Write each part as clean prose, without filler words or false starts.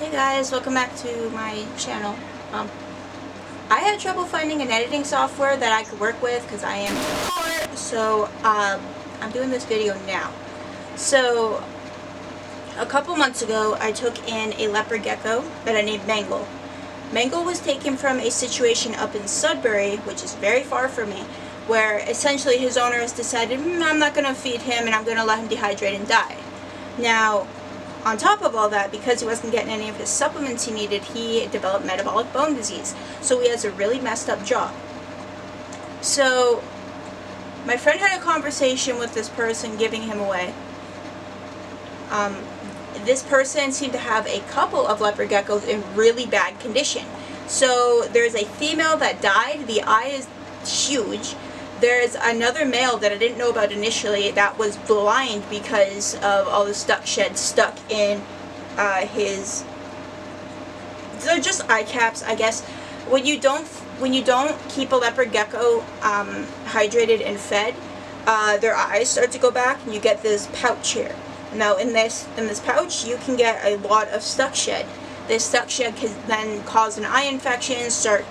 Hey guys, welcome back to my channel. I had trouble finding an editing software that I could work with because I am poor, so I'm doing this video now. So a couple months ago I took in a leopard gecko that I named Mangle. Mangle was taken from a situation up in Sudbury, which is very far from me, where essentially his owner has decided, I'm not going to feed him and I'm going to let him dehydrate and die. Now, on top of all that, because he wasn't getting any of his supplements he needed, he developed metabolic bone disease. So he has a really messed up jaw. So my friend had a conversation with this person giving him away. This person seemed to have a couple of leopard geckos in really bad condition. So there's a female that died. The eye is huge. There's another male that I didn't know about initially that was blind because of all the shed stuck in his. They're just eye caps, I guess. When you don't keep a leopard gecko hydrated and fed, their eyes start to go back, and you get this pouch here. Now in this pouch, you can get a lot of stuck shed. This stuck shed can then cause an eye infection, start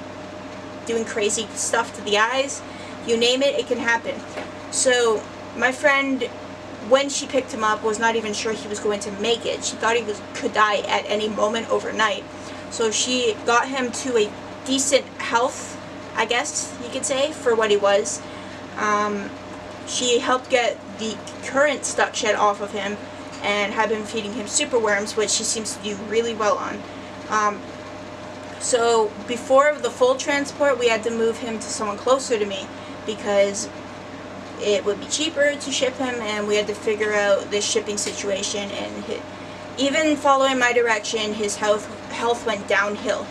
doing crazy stuff to the eyes. You name it, it can happen. So my friend, when she picked him up, was not even sure he was going to make it. She thought he could die at any moment overnight. So she got him to a decent health, I guess you could say, for what he was. She helped get the current stuck shed off of him and had been feeding him super worms, which she seems to do really well on. So before the full transport, we had to move him to someone closer to me because it would be cheaper to ship him, and we had to figure out this shipping situation. And even following my direction, his health went downhill.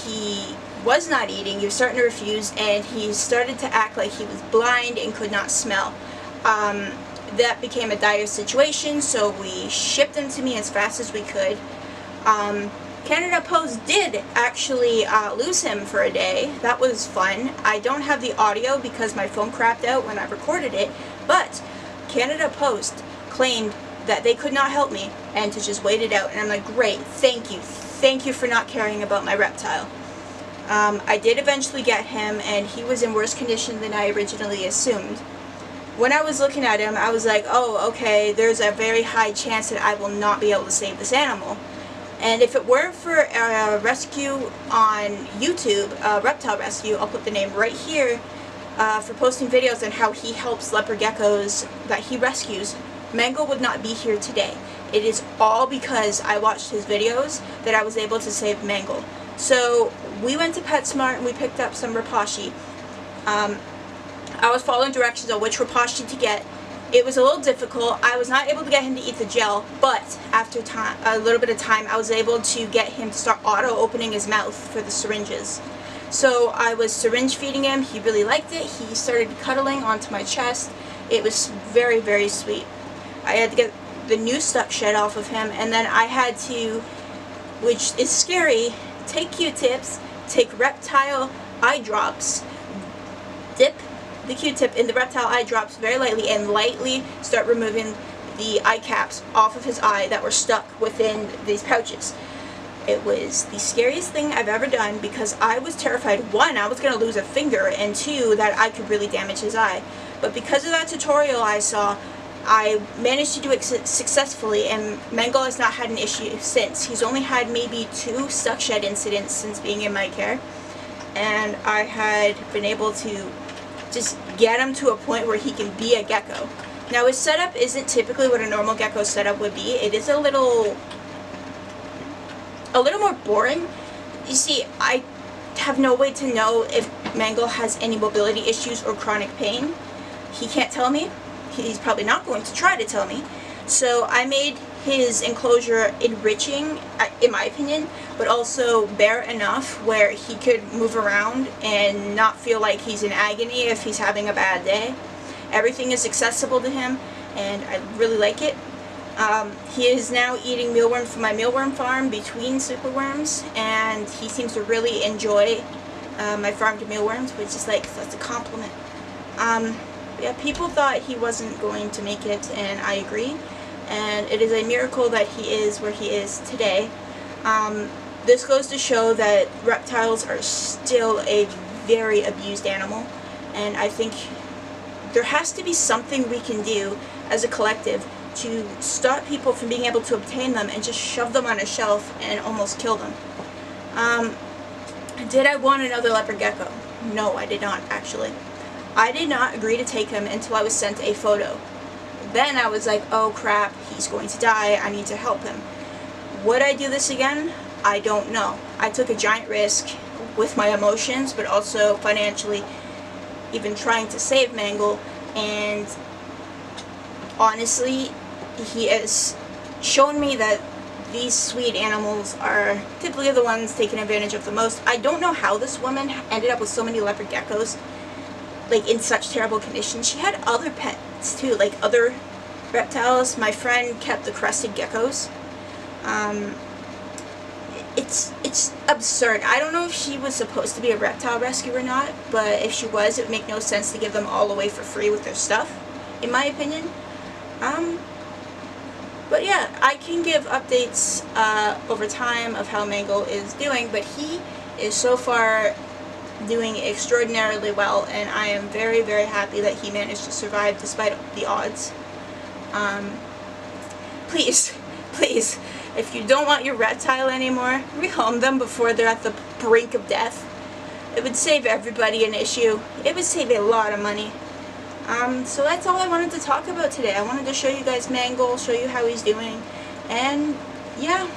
He was not eating, he was starting to refuse, and he started to act like he was blind and could not smell. That became a dire situation, so we shipped him to me as fast as we could. Canada Post did actually lose him for a day. That was fun. I don't have the audio because my phone crapped out when I recorded it, but Canada Post claimed that they could not help me and to just wait it out. And I'm like, great, thank you. Thank you for not caring about my reptile. I did eventually get him, and he was in worse condition than I originally assumed. When I was looking at him, I was like, oh, okay, there's a very high chance that I will not be able to save this animal. And if it weren't for a rescue on YouTube, Reptile Rescue, I'll put the name right here, for posting videos on how he helps leopard geckos that he rescues, Mangle would not be here today. It is all because I watched his videos that I was able to save Mangle. So we went to PetSmart and we picked up some Rapashi. I was following directions on which Rapashi to get. It was a little difficult. I was not able to get him to eat the gel, but after a little bit of time, I was able to get him to start auto-opening his mouth for the syringes. So I was syringe feeding him. He really liked it. He started cuddling onto my chest. It was very, very sweet. I had to get the new stuck shed off of him, and then I had to, which is scary, take Q-tips, take reptile eye drops, dip the Q-tip in the reptile eye drops very lightly, and lightly start removing the eye caps off of his eye that were stuck within these pouches. It was the scariest thing I've ever done because I was terrified, one, I was going to lose a finger, and two, that I could really damage his eye. But because of that tutorial I saw, I managed to do it successfully, and Mangle has not had an issue since. He's only had maybe 2 stuck shed incidents since being in my care, and I had been able to just get him to a point where he can be a gecko. Now his setup isn't typically what a normal gecko setup would be. It is a little more boring. You see, I have no way to know if Mangle has any mobility issues or chronic pain. He can't tell me. He's probably not going to try to tell me. So I made his enclosure enriching, in my opinion, but also bare enough where he could move around and not feel like he's in agony if he's having a bad day. Everything is accessible to him, and I really like it. He is now eating mealworm from my mealworm farm between superworms, and he seems to really enjoy my farmed mealworms, which is like, that's a compliment. Yeah, people thought he wasn't going to make it, and I agree. And it is a miracle that he is where he is today. This goes to show that reptiles are still a very abused animal, and I think there has to be something we can do as a collective to stop people from being able to obtain them and just shove them on a shelf and almost kill them. Did I want another leopard gecko? No, I did not, actually. I did not agree to take him until I was sent a photo. Then I was like, oh crap, he's going to die, I need to help him. Would I do this again? I don't know. I took a giant risk with my emotions, but also financially, even trying to save Mangle, and honestly, he has shown me that these sweet animals are typically the ones taken advantage of the most. I don't know how this woman ended up with so many leopard geckos, like in such terrible condition. She had other pets too, like other reptiles. My friend kept the crested geckos. It's absurd. I don't know if she was supposed to be a reptile rescue or not, but if she was, it would make no sense to give them all away for free with their stuff, in my opinion. But yeah, I can give updates over time of how Mangle is doing, but he is so far doing extraordinarily well, and I am very, very happy that he managed to survive despite the odds. Please, please, if you don't want your reptile anymore, rehome them before they're at the brink of death. It would save everybody an issue. It would save a lot of money. So that's all I wanted to talk about today. I wanted to show you guys Mangle, show you how he's doing, and yeah,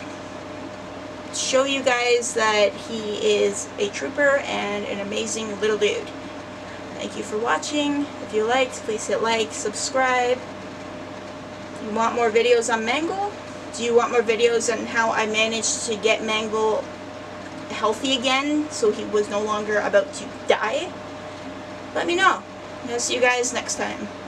show you guys that he is a trooper and an amazing little dude. Thank you for watching. If you liked, please hit like, subscribe. Do you want more videos on Mangle? Do you want more videos on how I managed to get Mangle healthy again so he was no longer about to die? Let me know. I'll see you guys next time.